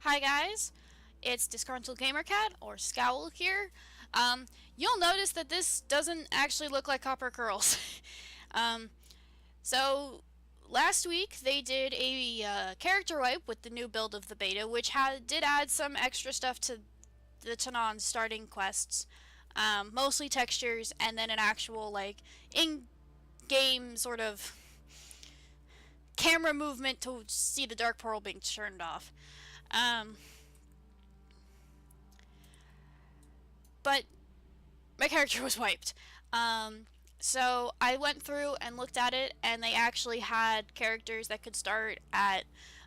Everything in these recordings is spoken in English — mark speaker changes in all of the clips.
Speaker 1: Hi guys, it's Disgruntled Gamer Cat, or Scowl here. You'll notice that this doesn't actually look like Copper Curls. um, so, last week they did a character wipe with the new build of the beta, which did add some extra stuff to the Tanan starting quests. Mostly textures, and then an actual, like, in-game sort of camera movement to see the Dark Portal being turned off. Um, but my character was wiped. So I went through and looked at it, and they actually had characters that could start at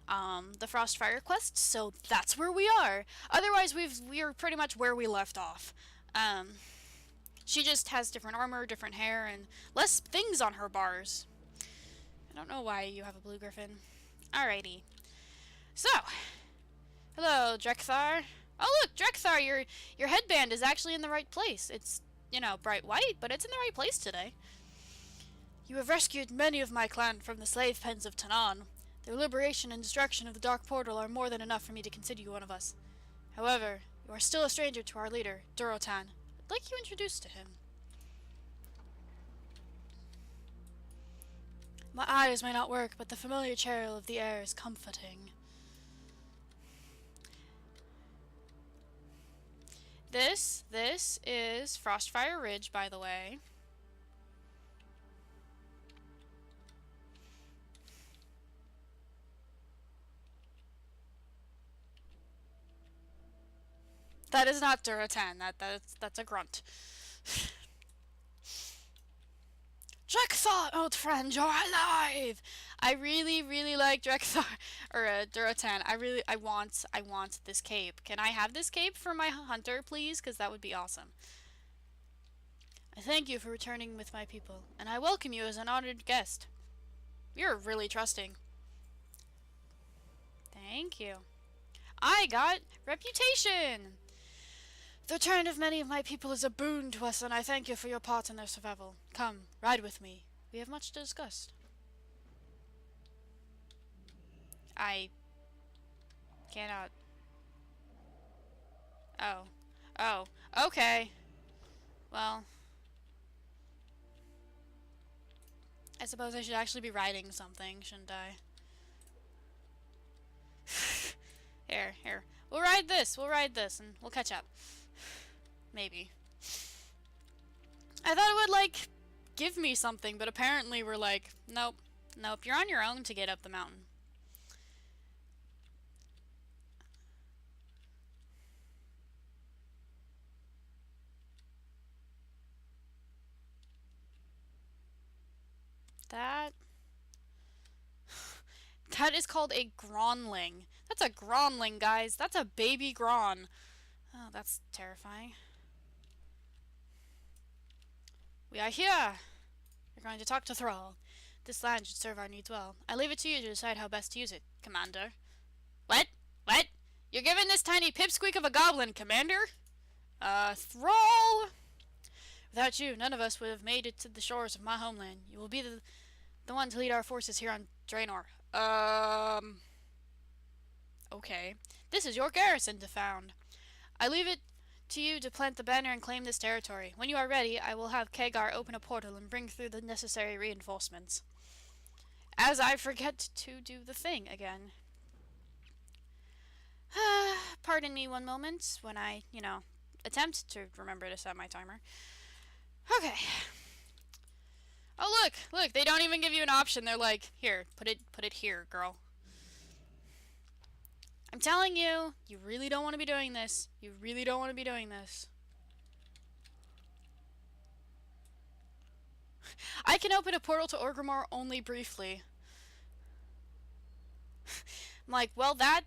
Speaker 1: the Frostfire quest, so that's where we are. Otherwise, we're pretty much where we left off. She just has different armor, different hair, and less things on her bars. I don't know why you have a blue griffin. Alrighty. So, hello, Drekthar. Oh look, Drekthar, your headband is actually in the right place. It's, you know, bright white, but it's in the right place today. You have rescued many of my clan from the slave pens of Tanan. Their liberation and destruction of the Dark Portal are more than enough for me to consider you one of us. However, you are still a stranger to our leader, Durotan. I'd like you introduced to him. My eyes may not work, but the familiar chill of the air is comforting. This is Frostfire Ridge, by the way. That is not Duratan. That's a grunt. Drekthar, old friend, you're alive! I really like Drekthar or Duratan. I want this cape. Can I have this cape for my hunter, please? Because that would be awesome. I thank you for returning with my people, and I welcome you as an honored guest. You're really trusting. Thank you. I got reputation! The return of many of my people is a boon to us, and I thank you for your part in their survival. Come, ride with me. We have much to discuss. I cannot. Oh. Oh. Okay. Well. I suppose I should actually be riding something, shouldn't I? Here. We'll ride this, and we'll catch up. Maybe. I thought it would, like, give me something, but apparently we're like, nope. You're on your own to get up the mountain. That is called a Gronling. That's a Gronling, guys. That's a baby Gron. Oh, that's terrifying. We are here. We're going to talk to Thrall. This land should serve our needs well. I leave it to you to decide how best to use it, Commander. What? You're giving this tiny pipsqueak of a goblin, Commander? Thrall! Without you, none of us would have made it to the shores of my homeland. You will be the one to lead our forces here on Draenor. Okay. This is your garrison to found. I leave it to you to plant the banner and claim this territory. When you are ready, I will have Kagar open a portal and bring through the necessary reinforcements. As I forget to do the thing again. Pardon me one moment when I, attempt to remember to set my timer. Okay. Oh look, they don't even give you an option. They're like, here, put it here, girl. I'm telling you, you really don't want to be doing this. You really don't want to be doing this. I can open a portal to Orgrimmar only briefly. I'm like, well, that...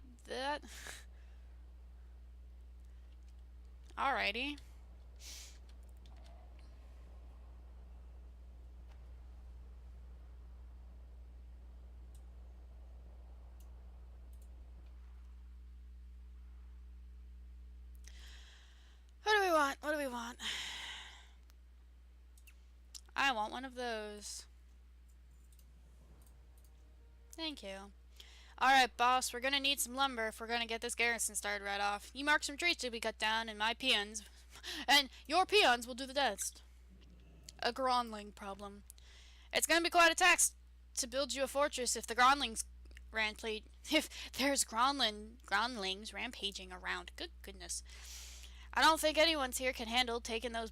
Speaker 1: Alrighty. What do we want? I want one of those. Thank you. Alright, boss, we're gonna need some lumber if we're gonna get this garrison started right off. You mark some trees to be cut down, and my peons, and your peons will do the rest. A Gronling problem. It's gonna be quite a tax to build you a fortress if the Gronlings rampage. If there's Gronlings rampaging around. Good goodness. I don't think anyone's here can handle taking those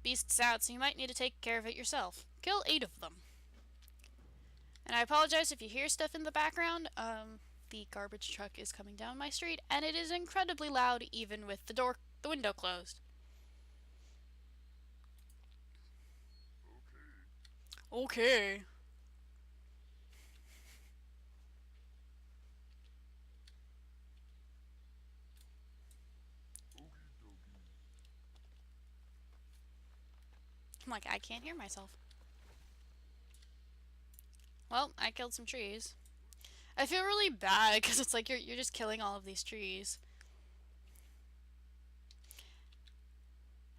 Speaker 1: beasts out, so you might need to take care of it yourself. Kill 8 of them. And I apologize if you hear stuff in the background. The garbage truck is coming down my street, and it is incredibly loud even with the window closed. Okay. I'm like, I can't hear myself. Well, I killed some trees. I feel really bad because it's like you're just killing all of these trees.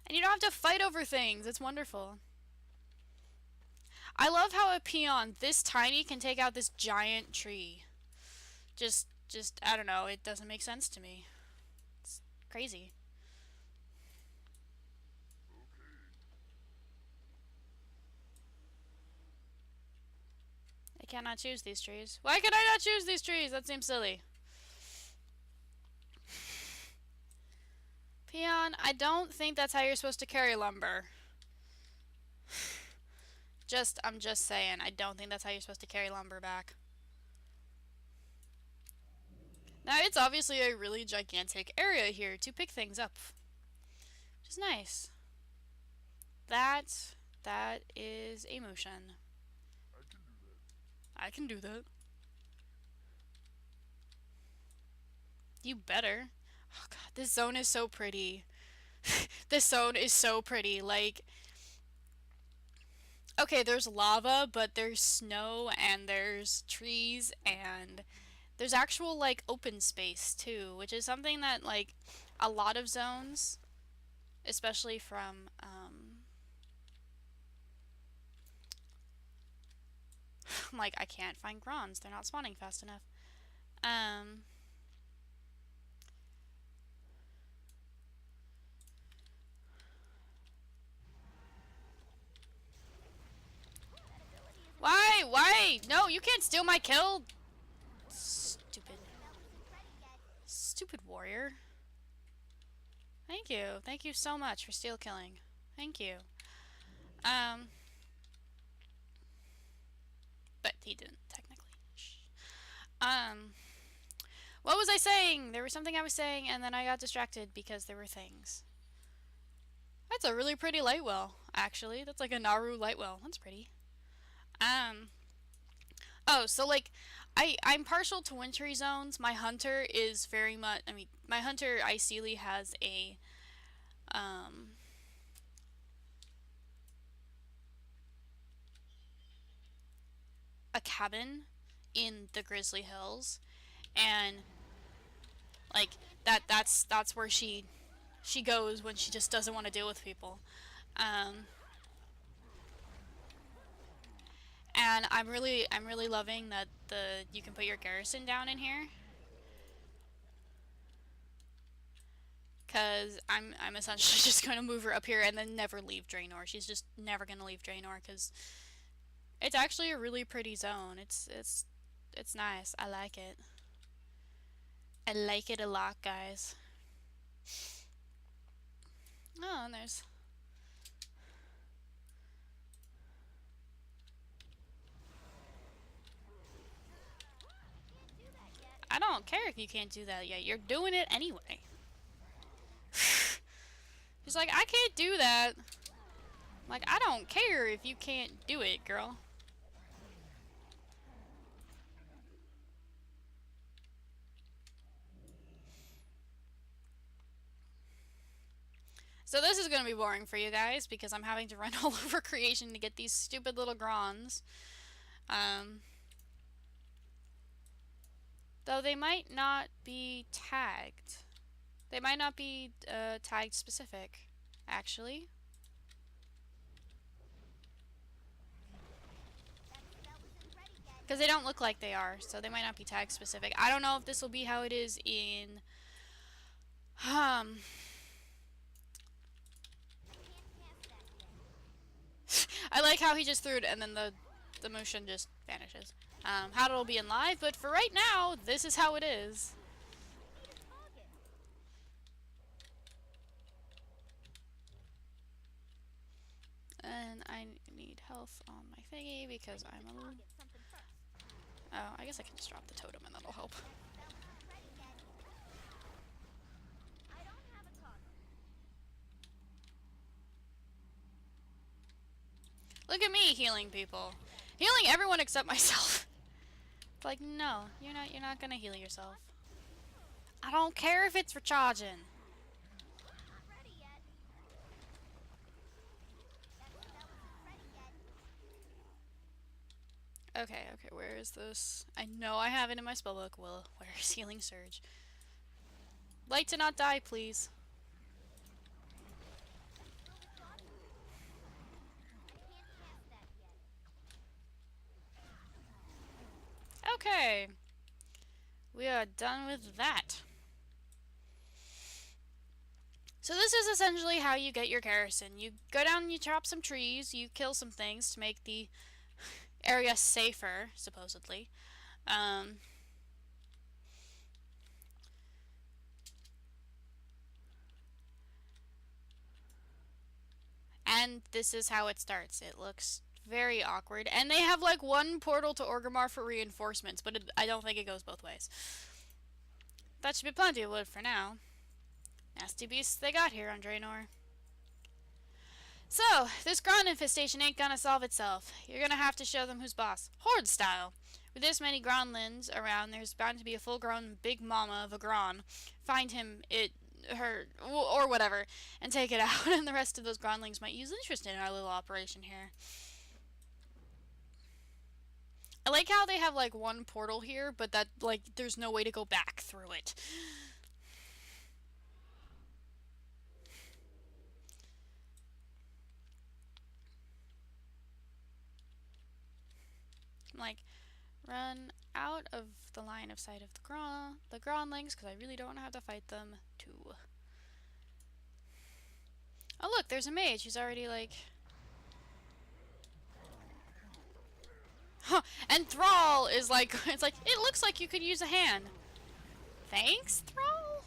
Speaker 1: And you don't have to fight over things. It's wonderful. I love how a peon this tiny can take out this giant tree. Just I don't know, it doesn't make sense to me. It's crazy. I cannot choose these trees. Why can I not choose these trees? That seems silly. Peon, I don't think that's how you're supposed to carry lumber. I'm just saying, I don't think that's how you're supposed to carry lumber back. Now, it's obviously a really gigantic area here to pick things up. Which is nice. That is a motion. I can do that. You better. Oh god, this zone is so pretty. This zone is so pretty. Like, okay, there's lava, but there's snow and there's trees and there's actual like open space too, which is something that like a lot of zones, especially from I'm like, I can't find Grons. They're not spawning fast enough. Why? Why? No, you can't steal my kill. Stupid. Stupid warrior. Thank you. Thank you so much for steal killing. Thank you. But he didn't, technically. Shh. What was I saying? There was something I was saying, and then I got distracted because there were things. That's a really pretty light well, actually. That's like a Naru light well. That's pretty. Oh, so like, I'm partial to wintry zones. My hunter is very much, I mean, my hunter ideally has a cabin in the Grizzly Hills, and like that's where she goes when she just doesn't want to deal with people. And I'm really loving that you can put your garrison down in here. Cause I'm essentially just going to move her up here and then never leave Draenor. She's just never going to leave Draenor because it's actually a really pretty zone. It's nice. I like it. I like it a lot, guys. Oh, and there's... I don't care if you can't do that yet. You're doing it anyway. He's like, I can't do that. I'm like, I don't care if you can't do it, girl. So this is going to be boring for you guys because I'm having to run all over creation to get these stupid little Grons. Though they might not be tagged. They might not be tagged specific, actually. Because they don't look like they are, so they might not be tag specific. I don't know if this will be how it is in... I like how he just threw it and then the motion just vanishes. How it'll be in live, but for right now, this is how it is. And I need health on my thingy because I'm a little... Oh, I guess I can just drop the totem and that'll help. Look at me healing people. Healing everyone except myself. It's like, no, you're not gonna heal yourself. I don't care if it's for charging. Okay, where is this? I know I have it in my spellbook. Well, where is Healing Surge? Like to not die, please. Okay. We are done with that. So this is essentially how you get your garrison. You go down and you chop some trees, you kill some things to make the area safer, supposedly. And this is how it starts. It looks very awkward. And they have like one portal to Orgrimmar for reinforcements, but I don't think it goes both ways. That should be plenty of wood for now. Nasty beasts they got here on Draenor. So, this Grond infestation ain't gonna solve itself. You're gonna have to show them who's boss. Horde style. With this many Grondlins around, there's bound to be a full-grown big mama of a Grond. Find him, her, or whatever, and take it out, and the rest of those Grondlings might use interest in our little operation here. I like how they have, like, one portal here, but that, like, there's no way to go back through it. Like, run out of the line of sight of the Grondlings, because I really don't want to have to fight them too. Oh look, there's a mage who's already like... Huh, and Thrall is like, it's like, it looks like you could use a hand. Thanks, Thrall?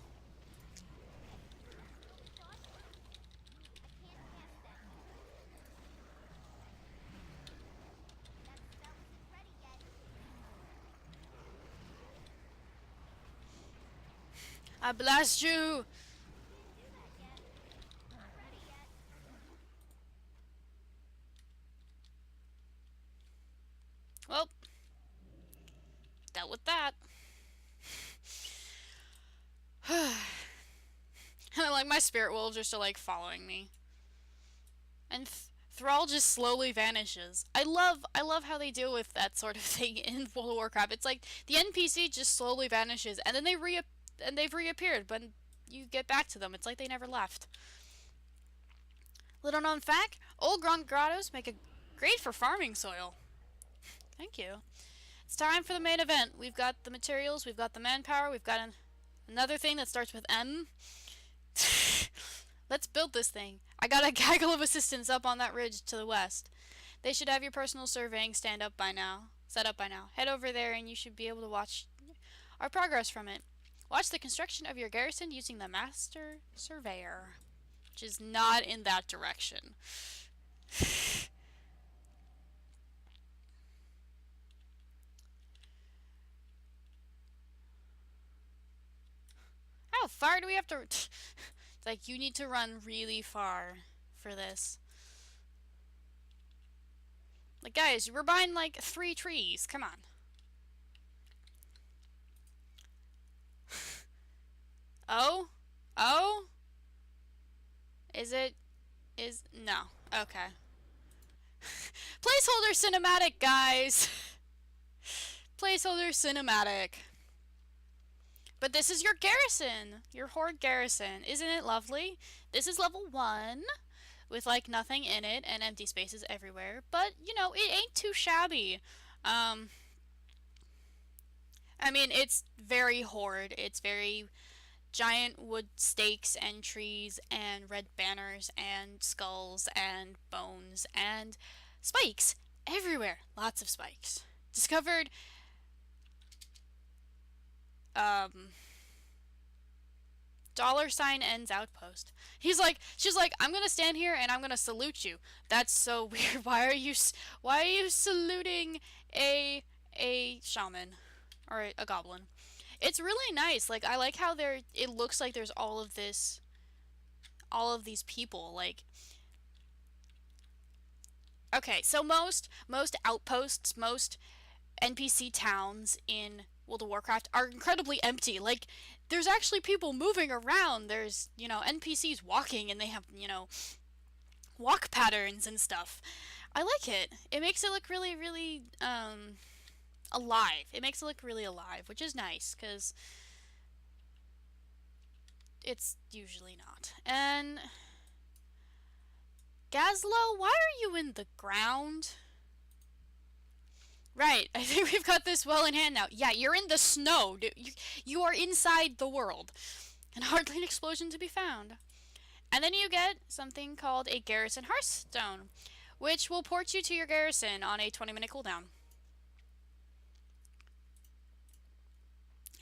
Speaker 1: I blast you! Well, dealt with that. And like my spirit wolves are still like following me. And Thrall just slowly vanishes. I love how they deal with that sort of thing in World of Warcraft. It's like the NPC just slowly vanishes and then they've reappeared when you get back to them. It's like they never left. Little known fact, old Grond grottos make a great for farming soil. Thank you. It's time for the main event. We've got the materials, we've got the manpower, we've got another thing that starts with M. Let's build this thing. I got a gaggle of assistants up on that ridge to the west. They should have your personal surveying set up by now. Head over there and you should be able to watch our progress from it. Watch the construction of your garrison using the Master Surveyor, which is not in that direction. How far do we have to... It's like, you need to run really far for this. Like, guys, we're buying, like, 3 trees. Come on. Oh? Oh? No. Okay. Placeholder cinematic, guys! Placeholder cinematic. But this is your garrison! Your Horde garrison. Isn't it lovely? This is level 1, with, like, nothing in it, and empty spaces everywhere. But, you know, it ain't too shabby. I mean, it's very horde. It's very giant wood stakes and trees and red banners and skulls and bones and spikes everywhere. Lots of spikes. Discovered um $ ends outpost. She's like, I'm gonna stand here and I'm gonna salute you. That's so weird. Why are you saluting a shaman or a goblin? It's really nice. Like I like how it looks like there's all of these people. Like okay, so most outposts, most NPC towns in World of Warcraft are incredibly empty. Like there's actually people moving around. There's, NPCs walking and they have, walk patterns and stuff. I like it. It makes it look really, really alive. It makes it look really alive, which is nice because it's usually not. And Gazlo, why are you in the ground? Right, I think we've got this well in hand now. Yeah, you're in the snow. You are inside the world. And hardly an explosion to be found. And then you get something called a Garrison Hearthstone, which will port you to your garrison on a 20-minute cooldown.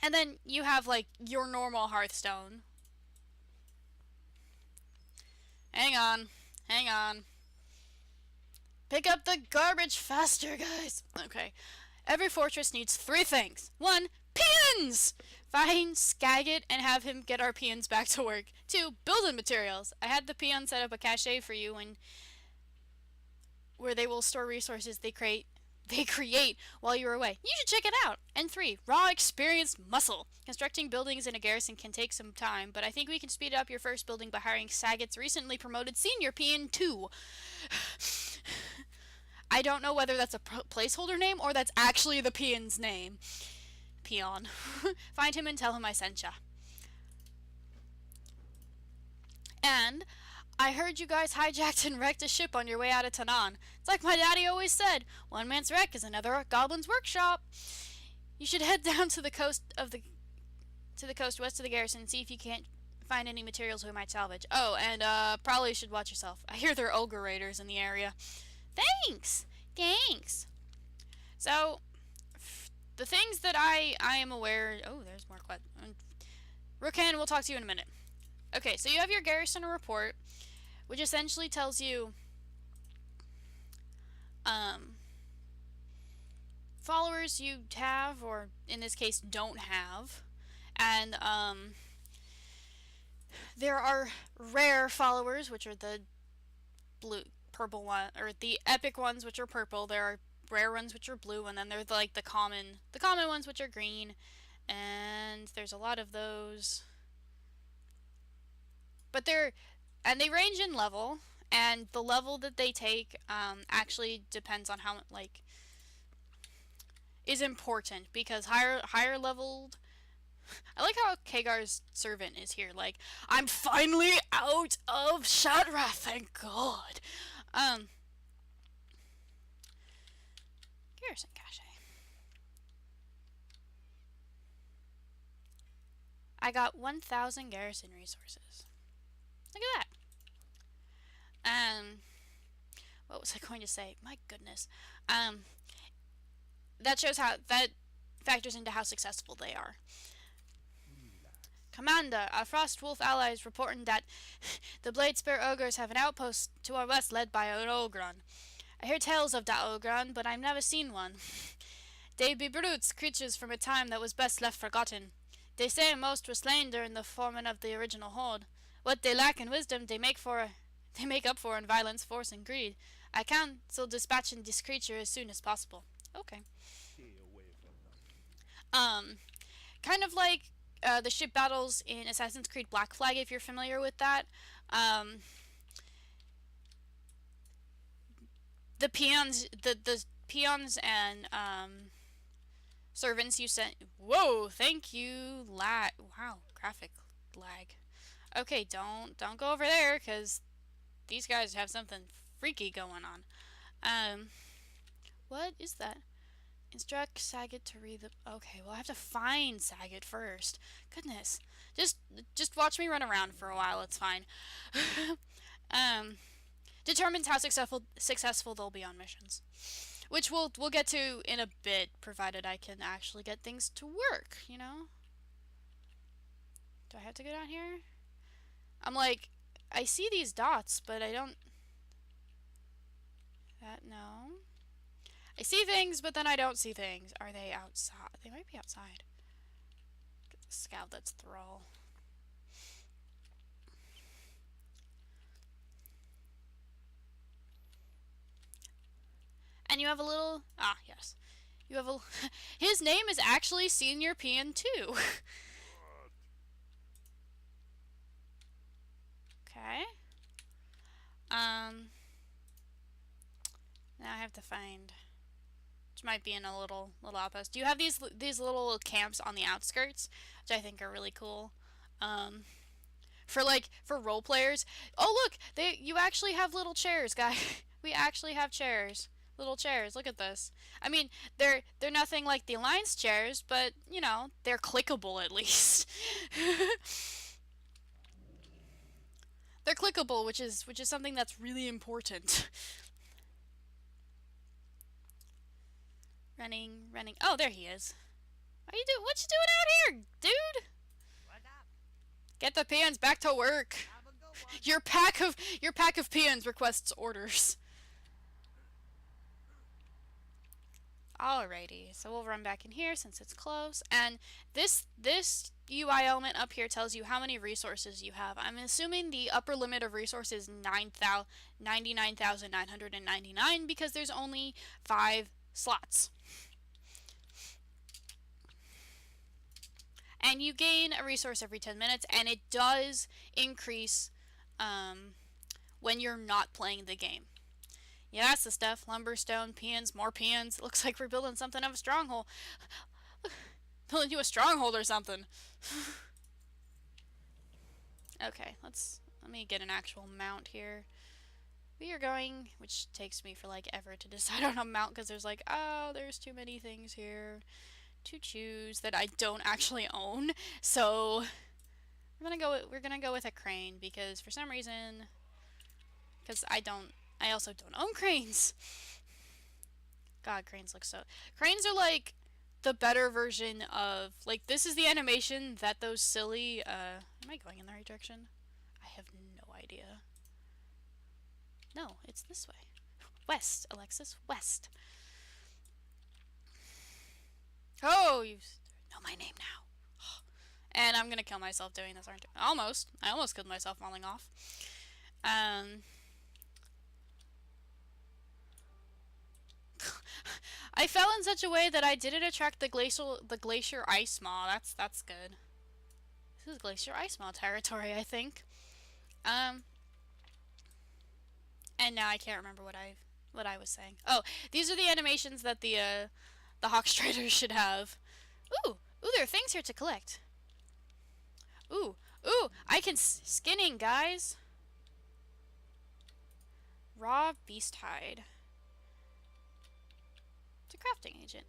Speaker 1: And then you have, like, your normal Hearthstone. Hang on. Hang on. Pick up the garbage faster, guys. Okay. Every fortress needs 3 things. 1. Peons! Find Skagit and have him get our peons back to work. 2. Building materials. I had the peons set up a cache for you where they will store resources they create while you're away. You should check it out. And 3. Raw experienced muscle. Constructing buildings in a garrison can take some time, but I think we can speed up your first building by hiring Saget's recently promoted senior peon 2. I don't know whether that's a placeholder name or that's actually the peon's name. Peon. Find him and tell him I sent ya. And I heard you guys hijacked and wrecked a ship on your way out of Tanan. It's like my daddy always said, one man's wreck is another goblin's workshop. You should head down to the coast west of the garrison and see if you can't find any materials we might salvage. Oh, and probably should watch yourself. I hear there are ogre raiders in the area. Thanks! So, the things that I am aware... Oh, there's more questions. Rookan, we'll talk to you in a minute. Okay, so you have your garrison report, which essentially tells you followers you have, or in this case, don't have. And there are rare followers, which are the purple one, or the epic ones, which are purple. There are rare ones, which are blue, and then there's like the common ones, which are green. And there's a lot of those, but they range in level, and the level that they take actually depends on how is important, because higher leveled. I like how Kagar's servant is here. Like, I'm finally out of Shadra, thank God. Garrison cache. I got 1,000 garrison resources. Look at that. What was I going to say? My goodness. That factors into how successful they are. Commander, our Frostwolf allies reporting that the Bladespear ogres have an outpost to our west led by an ogron. I hear tales of that ogron, but I've never seen one. They be brutes, creatures from a time that was best left forgotten. They say most were slain during the forming of the original horde. What they lack in wisdom, they make up for in violence, force, and greed. I counsel dispatching this creature as soon as possible. Okay. Kind of like the ship battles in Assassin's Creed Black Flag, if you're familiar with that. The peons and servants you sent. Whoa, thank you. Wow, graphic lag. Okay, don't go over there, because these guys have something freaky going on. What is that? Instruct Saget to read the... Okay, well I have to find Saget first. Goodness. Just watch me run around for a while, it's fine. um, determines how successful they'll be on missions. Which we'll get to in a bit, provided I can actually get things to work, you know? Do I have to go down here? I'm like, I see these dots, but I don't... That, no. I see things, but then I don't see things. Are they outside? They might be outside. Get the scout that's Thrall. And you have a little... Ah, yes. You have a... His name is actually Senior Peon 2. Okay. Now I have to find... Which might be in a little outpost. Do you have these little camps on the outskirts? Which I think are really cool. For role players. Oh look! You actually have little chairs, guys. We actually have chairs. Little chairs. Look at this. I mean, they're nothing like the Alliance chairs, but you know, they're clickable at least. They're clickable, which is something that's really important. Running. Oh, there he is. What you doing out here, dude?
Speaker 2: What's up?
Speaker 1: Get the peons back to work. Your pack of peons requests orders. Alrighty, so we'll run back in here since it's close. And this UI element up here tells you how many resources you have. I'm assuming the upper limit of resources is 99,999 because there's only 5 slots. And you gain a resource every 10 minutes, and it does increase when you're not playing the game. Yeah, that's the stuff. Lumberstone, peons, more peons. It looks like we're building something of a stronghold. Building you a stronghold or something. Okay, let me get an actual mount here. We are going, which takes me for like ever to decide on a mount because there's like, oh, there's too many things here to choose that I don't actually own. So we're gonna go with a crane because for some reason, because I also don't own cranes. God, cranes look so... Cranes are like the better version of... Like, this is the animation that those silly... Am I going in the right direction? I have no idea. No, it's this way. West, Alexis, west. Oh, you know my name now. And I'm gonna kill myself doing this, aren't I? Almost. I almost killed myself falling off. I fell in such a way that I didn't attract the glacier ice maw. That's good. This is glacier ice maw territory, I think. And now I can't remember what I was saying. Oh, these are the animations that the Hawkstriders should have. Ooh, there are things here to collect. Ooh, I can skinning, guys. Raw beast hide. It's a crafting agent.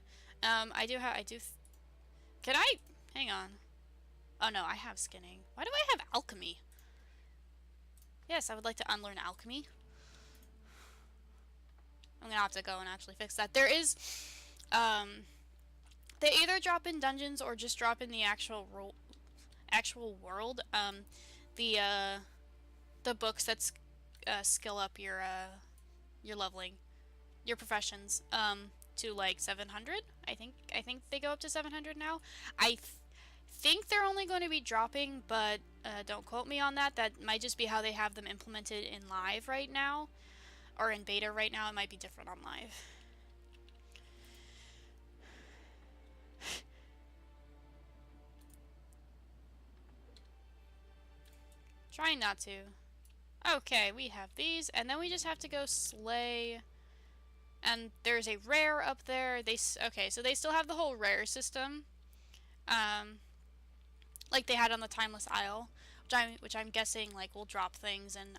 Speaker 1: Can I? Hang on. Oh no, I have skinning. Why do I have alchemy? Yes, I would like to unlearn alchemy. I'm gonna have to go and actually fix that. There is, they either drop in dungeons or just drop in the actual world. The books that skill up your leveling, your professions, to like 700. I think they go up to 700 now. I think they're only going to be dropping, but don't quote me on that. That might just be how they have them implemented in live right now, or in beta right now. It might be different on live. Trying not to. Okay, we have these, and then we just have to go slay. And there's a rare up there. Okay, so they still have the whole rare system, like they had on the Timeless Isle, which I'm guessing like will drop things and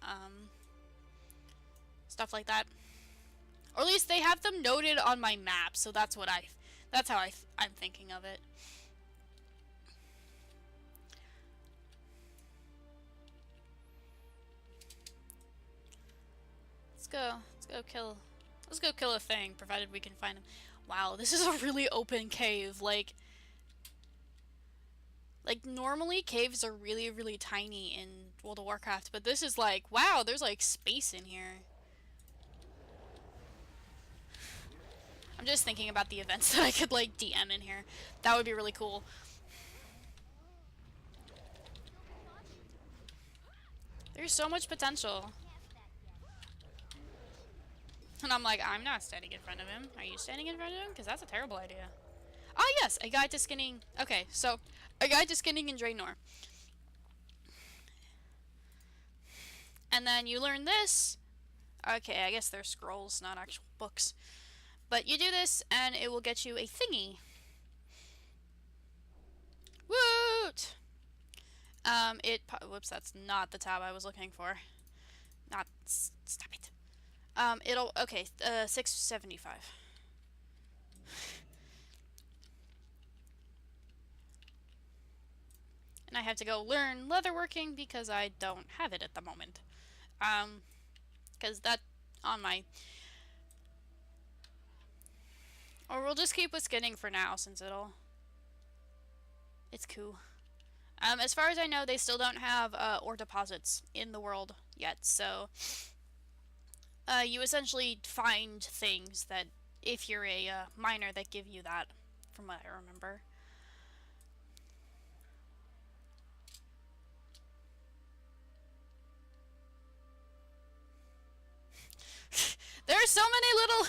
Speaker 1: stuff like that. Or at least they have them noted on my map, so that's what I That's how I'm thinking of it. Let's go. Let's go kill a thing, provided we can find him. Wow, this is a really open cave. Like normally caves are really, really tiny in World of Warcraft, but this is like, wow, there's like space in here. I'm just thinking about the events that I could like DM in here. That would be really cool. There's so much potential. And I'm like, I'm not standing in front of him. Are you standing in front of him? Because that's a terrible idea. Oh yes, a guide to skinning. Okay, so a guide to skinning in Draenor. And then you learn this. Okay, I guess they're scrolls, not actual books. But you do this, and it will get you a thingy. Woot! Whoops, that's not the tab I was looking for. Stop it. Okay, 675. And I have to go learn leatherworking because I don't have it at the moment. Because that on my... Or we'll just keep with skinning for now since it's cool. As far as I know, they still don't have ore deposits in the world yet, so you essentially find things that, if you're a miner, that give you that, from what I remember. There are so many little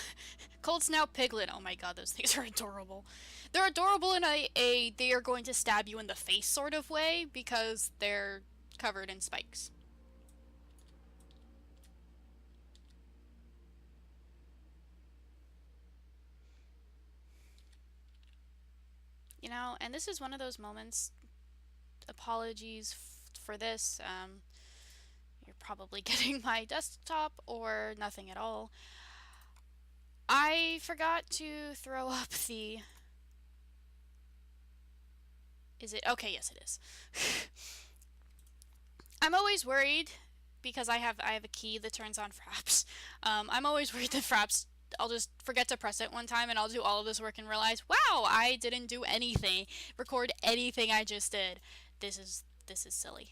Speaker 1: cold snout piglet. Oh my god, those things are adorable. They're adorable in they are going to stab you in the face sort of way because they're covered in spikes. You know, and this is one of those moments, apologies for this, you're probably getting my desktop or nothing at all. I forgot to throw up the... Is it? Okay, yes it is. I'm always worried because I have a key that turns on Fraps. I'm always worried that Fraps, I'll just forget to press it one time and I'll do all of this work and realize, wow, I didn't do anything, record anything I just did. This is silly.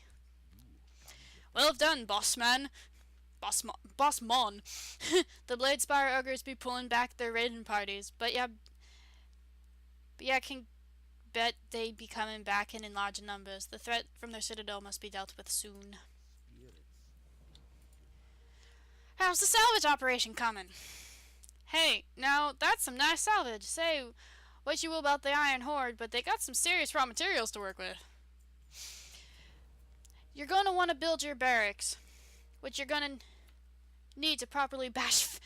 Speaker 1: Well done, boss man. Boss mon. The Bladespire ogres be pulling back their raiding parties, but yeah, I can bet they be coming back in large numbers. The threat from their citadel must be dealt with soon. How's the salvage operation coming? Hey, now that's some nice salvage. Say what you will about the Iron Horde, but they got some serious raw materials to work with. You're going to want to build your barracks, which you're going to need to properly bash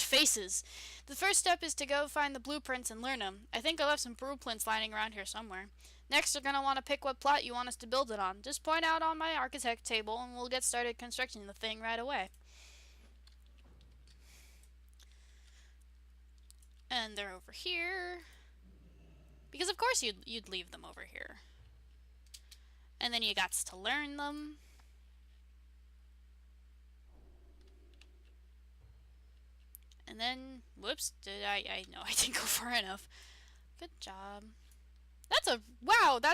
Speaker 1: faces. The first step is to go find the blueprints and learn them. I think I left some blueprints lying around here somewhere. Next, you're going to want to pick what plot you want us to build it on. Just point out on my architect table and we'll get started constructing the thing right away. And they're over here. Because of course you'd leave them over here. And then you got to learn them. And then, whoops, no, I didn't go far enough. Good job. That's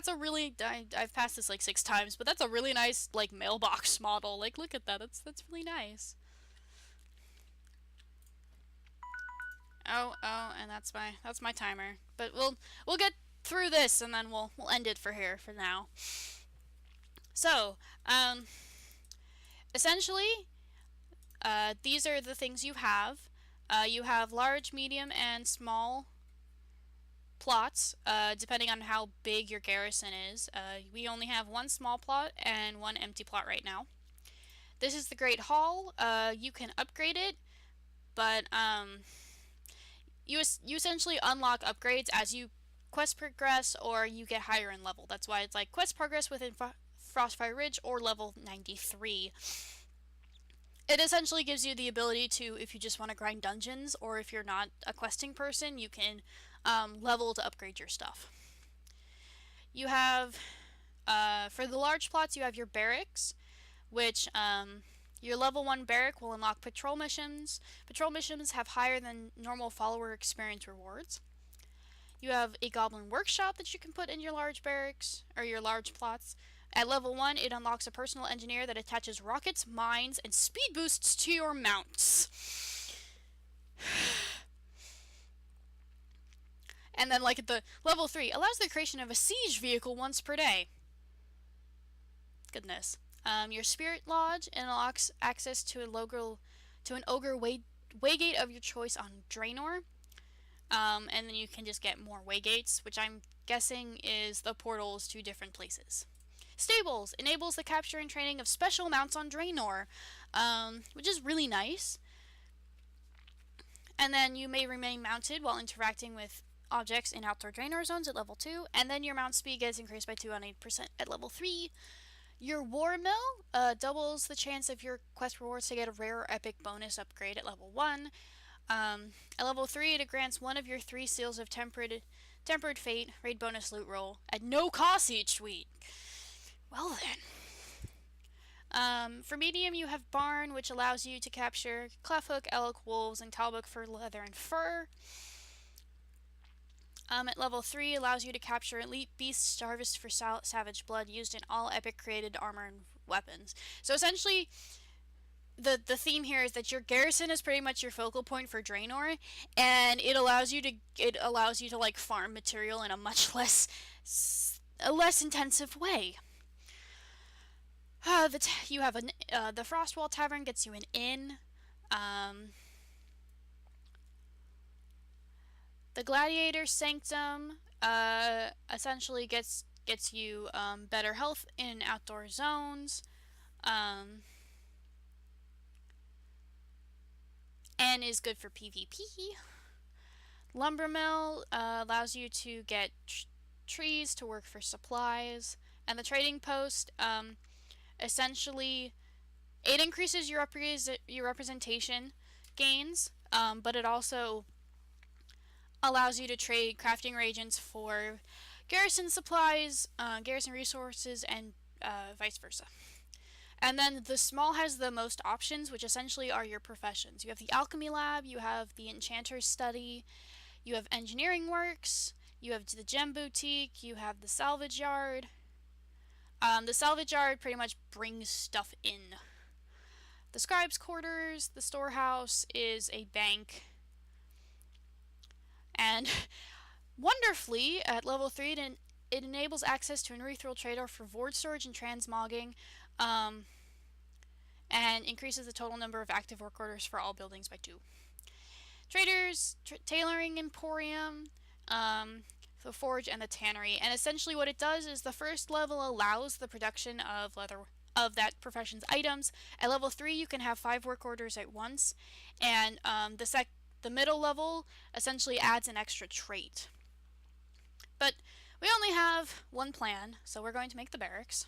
Speaker 1: a really, I've passed this like 6 times, but that's a really nice, like, mailbox model. Like, look at that, that's really nice. Oh, and that's my timer. But we'll get through this, and then we'll end it for now. So, essentially, these are the things you have. You have large, medium, and small plots, depending on how big your garrison is. We only have 1 small plot and 1 empty plot right now. This is the Great Hall. You can upgrade it, but you essentially unlock upgrades as you quest progress or you get higher in level. That's why it's like quest progress within Frostfire Ridge or level 93. It essentially gives you the ability to, if you just want to grind dungeons, or if you're not a questing person, you can level to upgrade your stuff. You have, for the large plots, you have your barracks, which your level 1 barrack will unlock patrol missions. Patrol missions have higher than normal follower experience rewards. You have a goblin workshop that you can put in your large barracks, or your large plots. At level 1, it unlocks a personal engineer that attaches rockets, mines, and speed boosts to your mounts. And then, like, at the level 3, allows the creation of a siege vehicle once per day. Goodness. Your spirit lodge unlocks access to an ogre waygate of your choice on Draenor. And then you can just get more waygates, which I'm guessing is the portals to different places. Stables enables the capture and training of special mounts on Draenor, which is really nice. And then you may remain mounted while interacting with objects in outdoor Draenor zones at level 2, and then your mount speed gets increased by 200% at level 3. Your War Mill doubles the chance of your quest rewards to get a rare or epic bonus upgrade at level 1. At level 3, it grants one of your 3 seals of Tempered Fate raid bonus loot roll at no cost each week. Well then. For medium, you have Barn, which allows you to capture Clefhook, Elk, Wolves, and Talbuk for leather and fur. At level 3, allows you to capture elite beasts to harvest for savage blood used in all epic created armor and weapons. So essentially, the theme here is that your garrison is pretty much your focal point for Draenor, and it allows you to like farm material in a much less intensive way. You have the Frostwall Tavern gets you an inn. The Gladiator Sanctum essentially gets you better health in outdoor zones, and is good for PvP. Lumber Mill allows you to get trees to work for supplies, and the Trading Post essentially it increases your representation gains, but it also allows you to trade crafting reagents for garrison supplies, garrison resources, and vice versa. And then the small has the most options, which essentially are your professions. You have the alchemy lab, you have the enchanter's study, you have engineering works, you have the gem boutique, you have the salvage yard. The salvage yard pretty much brings stuff in. The scribe's quarters, the storehouse is a bank. And wonderfully, at level 3, it enables access to an ethereal trader for void storage and transmogging, and increases the total number of active work orders for all buildings by 2. Traders, tailoring emporium, the forge, and the tannery. And essentially what it does is the first level allows the production of that profession's items. At level 3, you can have 5 work orders at once, and the middle level essentially adds an extra trait. But we only have one plan, so we're going to make the barracks.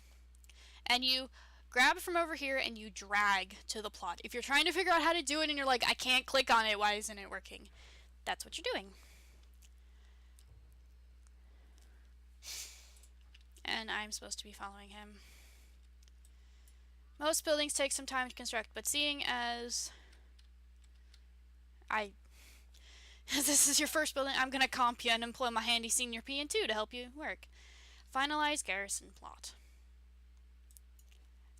Speaker 1: And you grab from over here and you drag to the plot. If you're trying to figure out how to do it and you're like, I can't click on it, why isn't it working? That's what you're doing. And I'm supposed to be following him. Most buildings take some time to construct, but seeing as this is your first building, I'm going to comp you and employ my handy senior PN2 to help you work. Finalize garrison plot.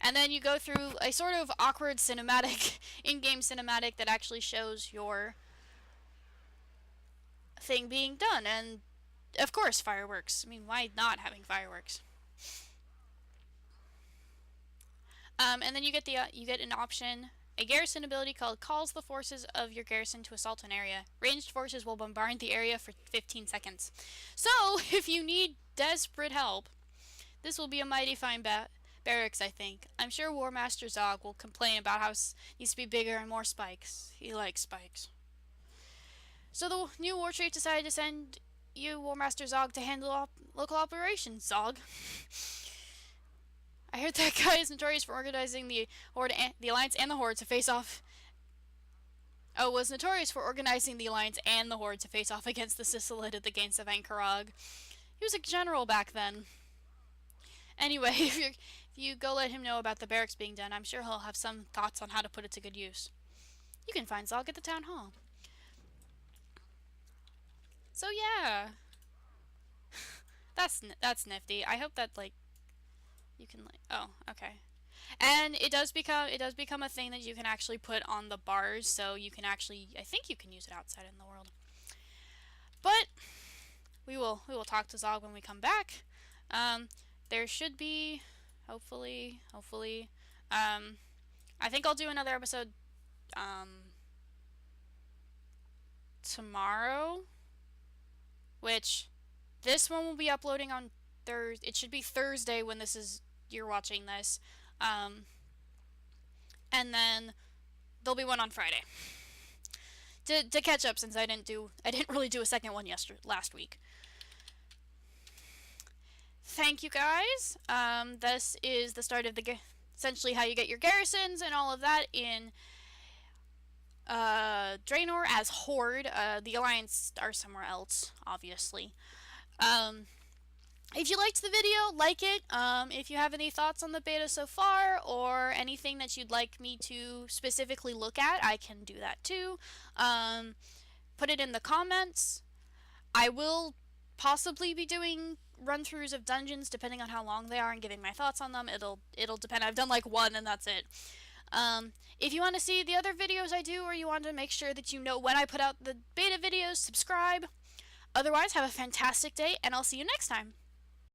Speaker 1: And then you go through a sort of awkward cinematic, in-game cinematic that actually shows your thing being done. And, of course, fireworks. I mean, why not having fireworks? And then you get an option, a garrison ability called Calls the Forces of your garrison to assault an area. Ranged forces will bombard the area for 15 seconds. So, if you need desperate help, this will be a mighty fine barracks, I think. I'm sure War Master Zog will complain about how it needs to be bigger and more spikes. He likes spikes. So the new war chief decided to send you, War Master Zog, to handle local operations, Zog. I heard that guy is notorious for organizing the Alliance and the Horde to face off Oh, was notorious for organizing the Alliance and the Horde to face off against the Sisalid at the gates of Ankarag. He was a general back then. Anyway, if you go let him know about the barracks being done, I'm sure he'll have some thoughts on how to put it to good use. You can find Zog at the town hall. So yeah, that's nifty. I hope that like you can like oh okay. And it does become a thing that you can actually put on the bars, so you can actually I think you can use it outside in the world. But we will talk to Zog when we come back. There should be hopefully. I think I'll do another episode tomorrow, which this one will be uploading on Thursday. It should be Thursday when you're watching this. Um, and then there'll be one on Friday to catch up since I didn't really do a second one last week. Thank you guys. This is the start of essentially how you get your garrisons and all of that in Draenor as Horde. The Alliance are somewhere else, obviously. Um, if you liked the video, like it. If you have any thoughts on the beta so far, or anything that you'd like me to specifically look at, I can do that too. Put it in the comments. I will possibly be doing run-throughs of dungeons depending on how long they are and giving my thoughts on them. It'll depend. I've done like one and that's it. If you want to see the other videos I do, or you want to make sure that you know when I put out the beta videos, subscribe. Otherwise, have a fantastic day, and I'll see you next time.